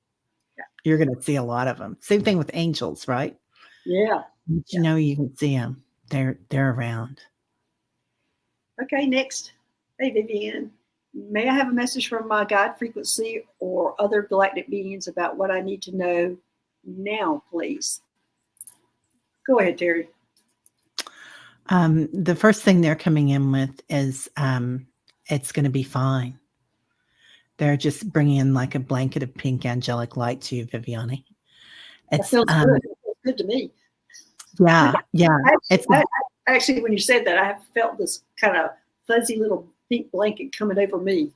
B: You're going to see a lot of them. Same thing with angels, right?
A: Yeah.
B: But you know, you can see them. They're around.
A: Okay, next. Hey, Vivian. May I have a message from my guide frequency or other galactic beings about what I need to know now, please? Go ahead, Terry.
B: The first thing they're coming in with is it's going to be fine. They're just bringing in like a blanket of pink angelic light to you, Viviani.
A: That feels good. That feels good to me.
B: Yeah.
A: Actually, when you said that, I have felt this kind of fuzzy little pink blanket coming over me.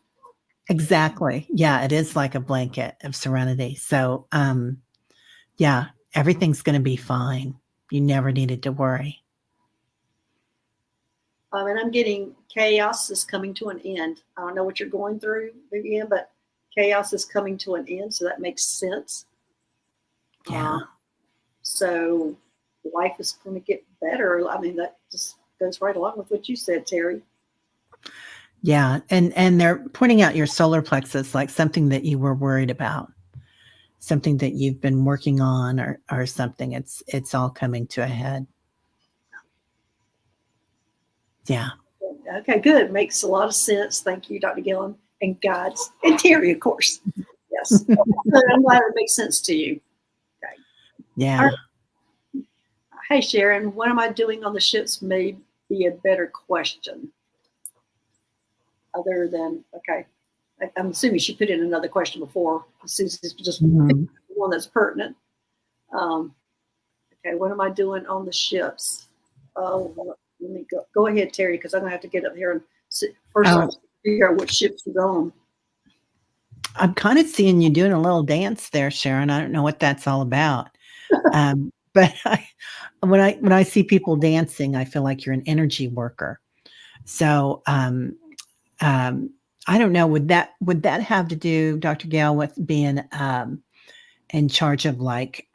B: Exactly. Yeah, it is like a blanket of serenity. So, yeah, everything's going to be fine. You never needed to worry.
A: And I'm getting chaos is coming to an end. I don't know what you're going through, Vivian, but chaos is coming to an end, so that makes sense.
B: Yeah.
A: So life is going to get better. I mean, that just goes right along with what you said, Terry.
B: Yeah, and they're pointing out your solar plexus like something that you were worried about, something that you've been working on, or something. It's all coming to a head. Yeah.
A: Okay, good. Makes a lot of sense. Thank you, Dr. Gillen, and guides, and Terry, of course. Yes, I'm glad it makes sense to you. Okay.
B: Yeah.
A: Right. Hey, Sharon, what am I doing on the ships may be a better question. Other than, okay, I'm assuming she put in another question before. Susie's just one that's pertinent. Okay, what am I doing on the ships? Oh, let me go ahead, Terry, because I'm gonna have to get up here and first figure out what ship she's on.
B: I'm kind of seeing you doing a little dance there, Sharon. I don't know what that's all about. But when I see people dancing, I feel like you're an energy worker. So I don't know. Would that have to do, Dr. Gail, with being in charge of like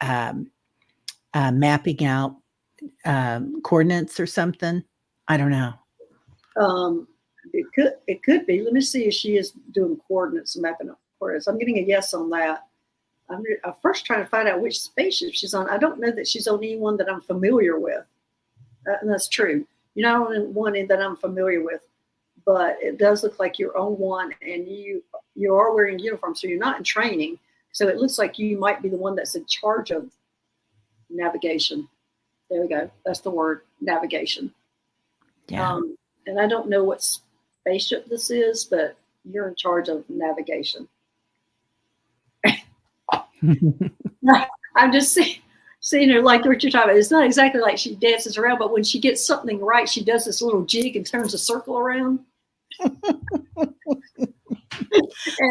B: mapping out coordinates or something? I don't know.
A: It could be. Let me see if she is doing coordinates and mapping out coordinates. I'm getting a yes on that. I'm first trying to find out which spaceship she's on. I don't know that she's on any one that I'm familiar with. And that's true. You're not on one that I'm familiar with, but it does look like you're on one, and you are wearing uniform, so you're not in training. So it looks like you might be the one that's in charge of navigation. There we go. That's the word, navigation.
B: Yeah.
A: And I don't know what spaceship this is, but you're in charge of navigation. I'm just seeing her like what you're talking about. It's not exactly like she dances around, but when she gets something right, she does this little jig and turns a circle around.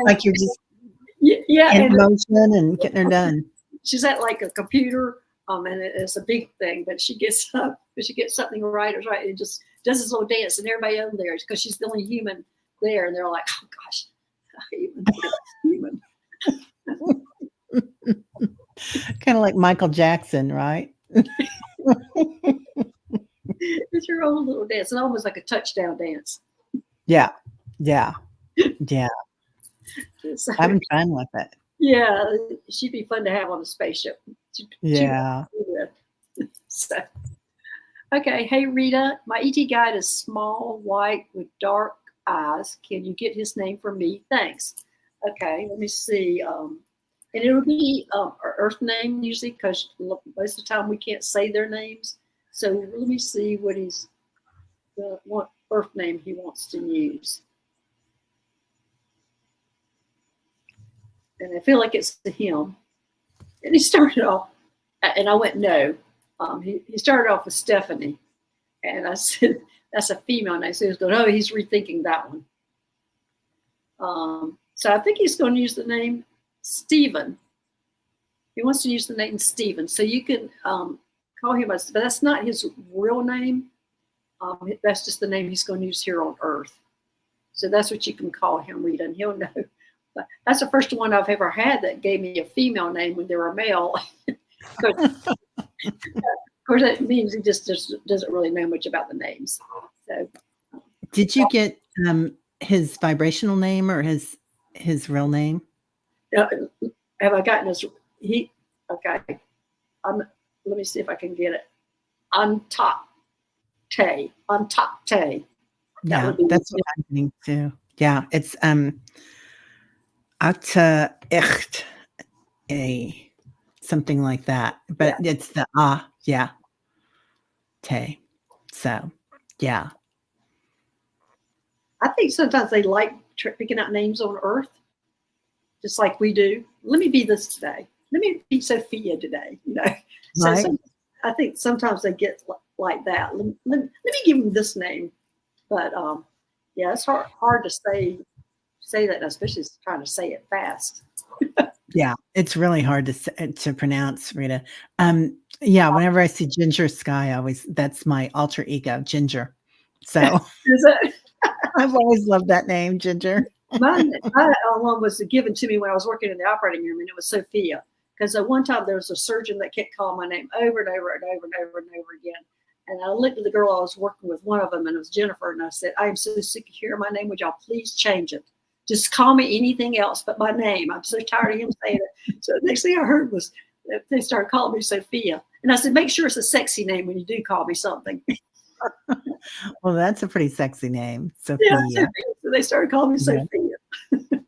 B: Like you're just
A: in
B: motion and getting her done.
A: She's at like a computer, and it's a big thing, but she gets up, she gets something right, and just does this little dance, and everybody over there, because she's the only human there, and they're like, oh gosh, human.
B: Kind of like Michael Jackson, right?
A: It's your own little dance, and almost like a touchdown dance.
B: Yeah.
A: So,
B: having fun with it.
A: Yeah, she'd be fun to have on a spaceship. So, okay, hey Rita, my ET guide is small, white, with dark eyes. Can you get his name for me? Thanks. Okay, let me see. And it would be Earth name usually, because most of the time we can't say their names. So let me see what Earth name he wants to use. And I feel like it's to him. And he started off, and I went, no. He started off with Stephanie. And I said, that's a female name. So he was going, oh, he's rethinking that one. So I think he's going to use the name Stephen. He wants to use the name Stephen. So you can call him, but that's not his real name. That's just the name he's going to use here on Earth. So that's what you can call him, Rita, and he'll know. But that's the first one I've ever had that gave me a female name when they were a male. Of course, that means he just doesn't really know much about the names. So,
B: did you get his vibrational name or his real name?
A: Have I gotten his? Okay. Let me see if I can get it. On top tay. That
B: Yeah,
A: would be
B: that's what I'm getting too. Yeah, it's Ata echt a something like that. But
A: yeah.
B: it's the yeah, te. So yeah.
A: I think sometimes they like picking out names on Earth, just like we do. Let me be this today. Let me be Sophia today. So
B: Right?
A: I think sometimes they get like that. Let me give them this name, but yeah, it's hard to say that, especially trying to say it fast.
B: Yeah, it's really hard to pronounce, Rita. Yeah, whenever I see Ginger Sky, that's my alter ego, Ginger. So
A: Is that
B: I've always loved that name, Ginger.
A: my one was given to me when I was working in the operating room, and it was Sophia. Because at one time there was a surgeon that kept calling my name over and over and over and over and over again. And I looked at the girl I was working with, one of them, and it was Jennifer, and I said, I am so sick of hearing my name. Would y'all please change it? Just call me anything else but my name. I'm so tired of him saying it. So the next thing I heard was that they started calling me Sophia. And I said, make sure it's a sexy name when you do call me something.
B: Well, that's a pretty sexy name,
A: Yeah,
B: Sophia.
A: Sophia. So they started calling me
B: Yeah.
A: Sophia.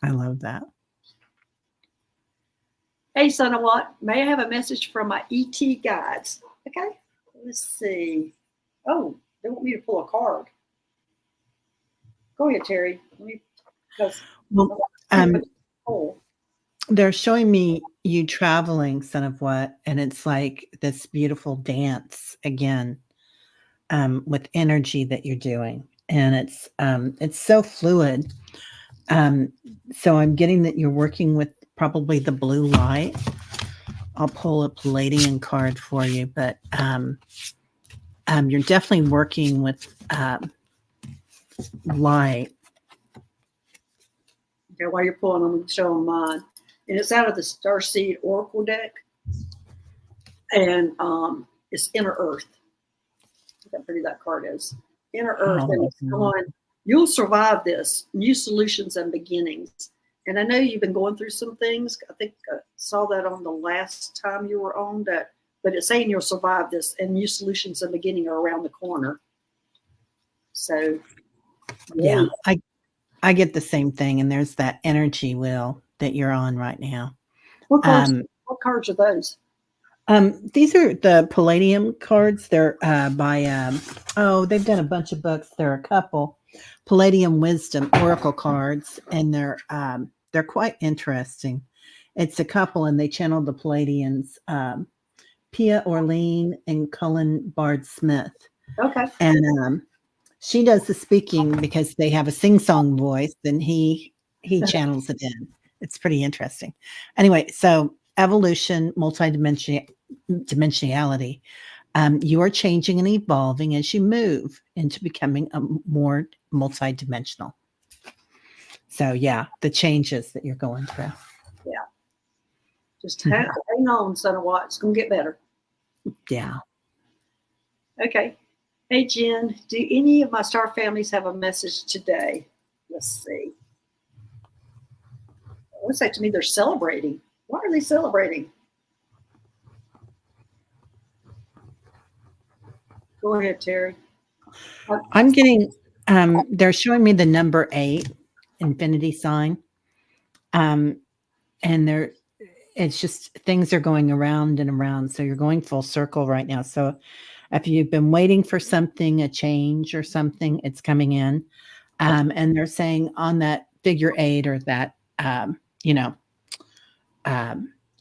B: I love that.
A: Hey, son of what? May I have a message from my ET guides? Okay, let's see. Oh, they want me to pull a card. Go ahead, Terry.
B: Well,
A: Oh,
B: they're showing me you traveling, son of what, and it's like this beautiful dance again, with energy that you're doing, and it's so fluid. So I'm getting that you're working with probably the blue light. I'll pull a Palladian card for you, but you're definitely working with light.
A: okay, while you're pulling, I'm going to show them mine. And it's out of the Starseed Oracle deck. And it's Inner Earth. Look how pretty that card is. Inner Earth.
B: Oh,
A: And it's on, you'll survive this. New solutions and beginnings. And I know you've been going through some things. I think I saw that on the last time you were on that. But it's saying you'll survive this, and new solutions and beginning are around the corner. So,
B: yeah, I get the same thing, and there's that energy wheel that you're on right now.
A: What cards are those?
B: These are the Palladium cards. They're by they've done a bunch of books. There are a couple Palladium Wisdom Oracle cards, and they're quite interesting. It's a couple, and they channeled the Palladians, Pia Orlean and Cullen Bard Smith.
A: Okay.
B: And she does the speaking because they have a sing-song voice, and he channels it in. It's pretty interesting. Anyway, so evolution, multidimensionality. You are changing and evolving as you move into becoming a more multidimensional. So yeah, the changes that you're going through.
A: Yeah. Just hang on, son of what? It's going to get better.
B: Yeah.
A: Okay. Hey, Jen, do any of my star families have a message today? Let's see. It looks like to me they're celebrating. Why are they celebrating? Go ahead, Terry.
B: I'm getting, they're showing me the number 8, infinity sign. And it's just things are going around and around. So you're going full circle right now. So if you've been waiting for something, a change or something, it's coming in. And they're saying on that figure 8 or that,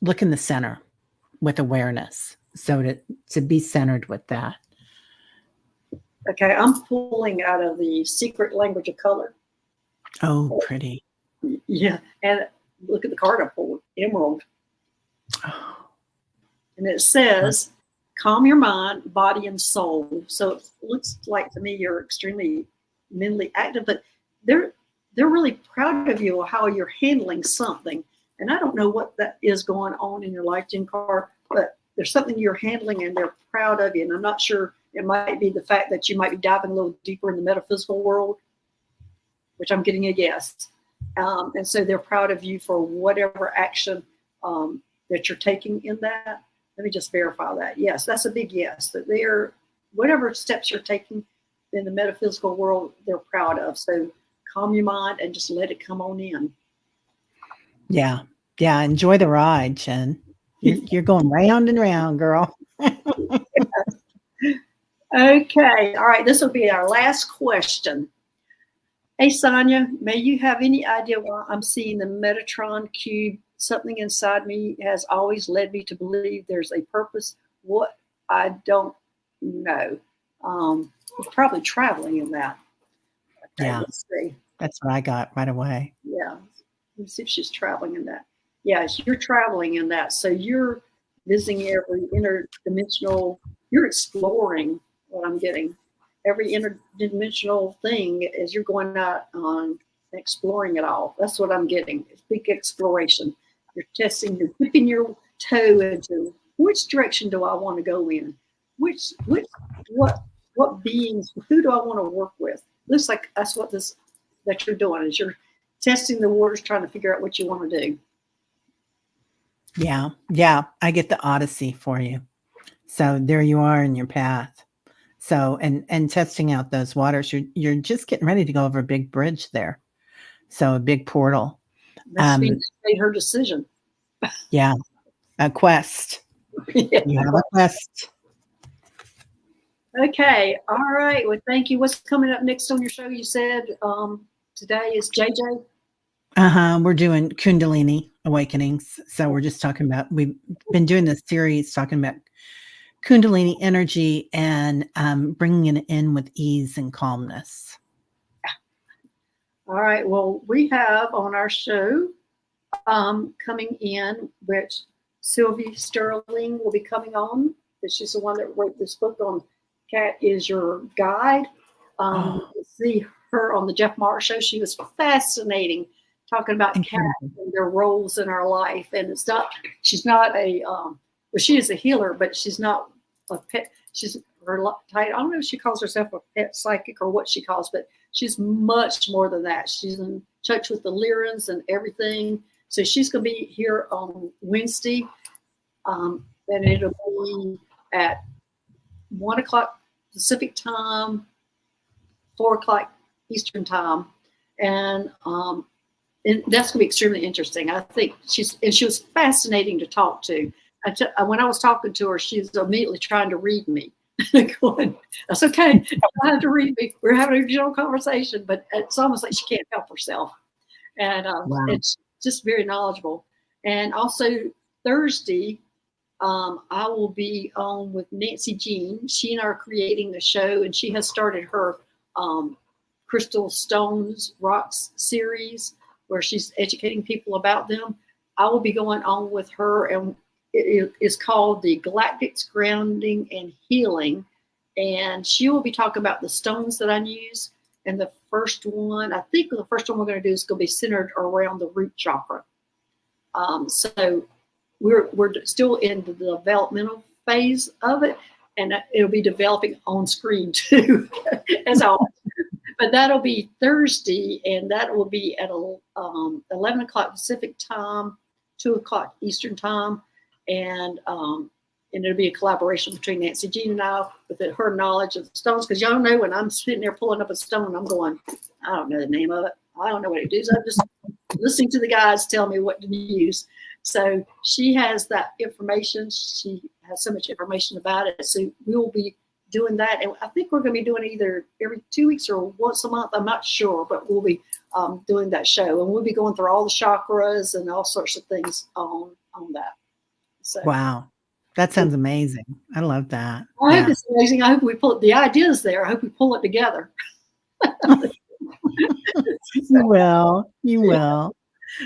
B: look in the center with awareness. So to be centered with that.
A: Okay, I'm pulling out of the Secret Language of Color.
B: Oh, pretty.
A: Yeah, and look at the card I pulled, Emerald. And it says, calm your mind, body, and soul. So it looks like to me you're extremely mentally active, but they're really proud of you or how you're handling something. And I don't know what that is going on in your life, Jen Carr, but there's something you're handling and they're proud of you. And I'm not sure, it might be the fact that you might be diving a little deeper in the metaphysical world, which I'm getting a yes. And so they're proud of you for whatever action that you're taking in that? Let me just verify that. Yes, that's a big yes. That they're, whatever steps you're taking in the metaphysical world, they're proud of. So calm your mind and just let it come on in.
B: Yeah. Yeah. Enjoy the ride, Jen. You're going round and round, girl.
A: Okay. All right. This will be our last question. Hey, Sonia, may you have any idea why I'm seeing the Metatron cube? Something inside me has always led me to believe there's a purpose. What? I don't know. You're probably traveling in that. Okay,
B: Yeah.
A: let's see.
B: That's what I got right away.
A: Yeah. Let's see if she's traveling in that. Yes, you're traveling in that. So you're visiting every interdimensional, you're exploring what I'm getting. Every interdimensional thing as you're going out on exploring it all. That's what I'm getting. It's big exploration. You're testing, you're dipping your toe into which direction do I want to go in? What beings, who do I want to work with? Looks like that's what that you're doing is you're testing the waters, trying to figure out what you want to do.
B: Yeah. Yeah. I get the Odyssey for you. So there you are in your path. So, and testing out those waters, you're just getting ready to go over a big bridge there. So a big portal.
A: That's made her decision.
B: Yeah. A quest.
A: Yeah.
B: You have a quest.
A: Okay. All right. Well, thank you. What's coming up next on your show? You said today is JJ.
B: We're doing Kundalini Awakenings. So we're just talking about, we've been doing this series talking about Kundalini energy and bringing it in with ease and calmness.
A: All right. Well, we have on our show coming in, which Sylvie Sterling will be coming on. She's the one that wrote this book on Cat is Your Guide. See her on the Jeff Mark show. She was fascinating, talking about cats and their roles in our life. And it's not, she's not a, well, she is a healer, but she's not a pet. She's her type. I don't know if she calls herself a pet psychic or what she calls, but she's much more than that. She's in touch with the Lyrans and everything. So she's going to be here on Wednesday. And it'll be at 1 o'clock Pacific time, 4 o'clock Eastern time. And that's going to be extremely interesting. I think she was fascinating to talk to. When I was talking to her, she was immediately trying to read me. Going, that's okay. You don't have to read me. We're having a general conversation, but it's almost like she can't help herself. And
B: Wow.
A: It's just very knowledgeable. And also Thursday, I will be on with Nancy Jean. She and I are creating a show, and she has started her Crystal Stones Rocks series where she's educating people about them. I will be going on with her, and it is called the Galactics Grounding and Healing. And she will be talking about the stones that I use. And the first one, I think the first one we're going to do is going to be centered around the root chakra. So we're still in the developmental phase of it, and it'll be developing on screen too, as always. But that'll be Thursday, and that will be at 11 o'clock Pacific time, 2 o'clock Eastern time, and it'll be a collaboration between Nancy Jean and I with her knowledge of the stones. Because y'all know when I'm sitting there pulling up a stone, I'm going, I don't know the name of it. I don't know what it is. I'm just listening to the guys tell me what to use. So she has that information. She has so much information about it. So we will be doing that. And I think we're going to be doing either every 2 weeks or once a month. I'm not sure, but we'll be doing that show. And we'll be going through all the chakras and all sorts of things on that. So,
B: wow. That sounds amazing. I love that.
A: I hope it's amazing. I hope we pull the ideas there. I hope we pull it together.
B: You will. You will.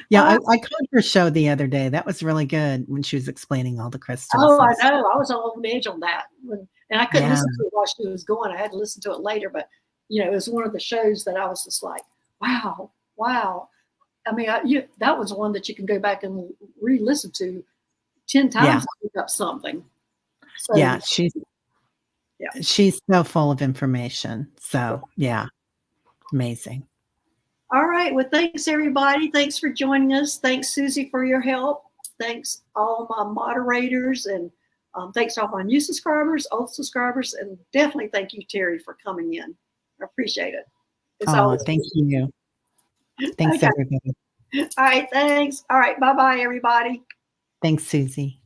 B: Yeah, I caught her show the other day. That was really good when she was explaining all the crystals.
A: Oh, I know. I was on the edge on that. And I couldn't listen to it while she was going. I had to listen to it later. But, it was one of the shows that I was just like, wow. I mean, that was one that you can go back and re-listen to 10 times to pick up something. So,
B: yeah, she's so full of information. So, yeah, amazing.
A: All right. Well, thanks, everybody. Thanks for joining us. Thanks, Susie, for your help. Thanks all my moderators, and thanks to all my new subscribers, old subscribers, and definitely thank you, Terry, for coming in. I appreciate it. It's always
B: thank you. Thanks,
A: okay.
B: everybody.
A: All right, thanks. All right, bye-bye, everybody.
B: Thanks, Susie.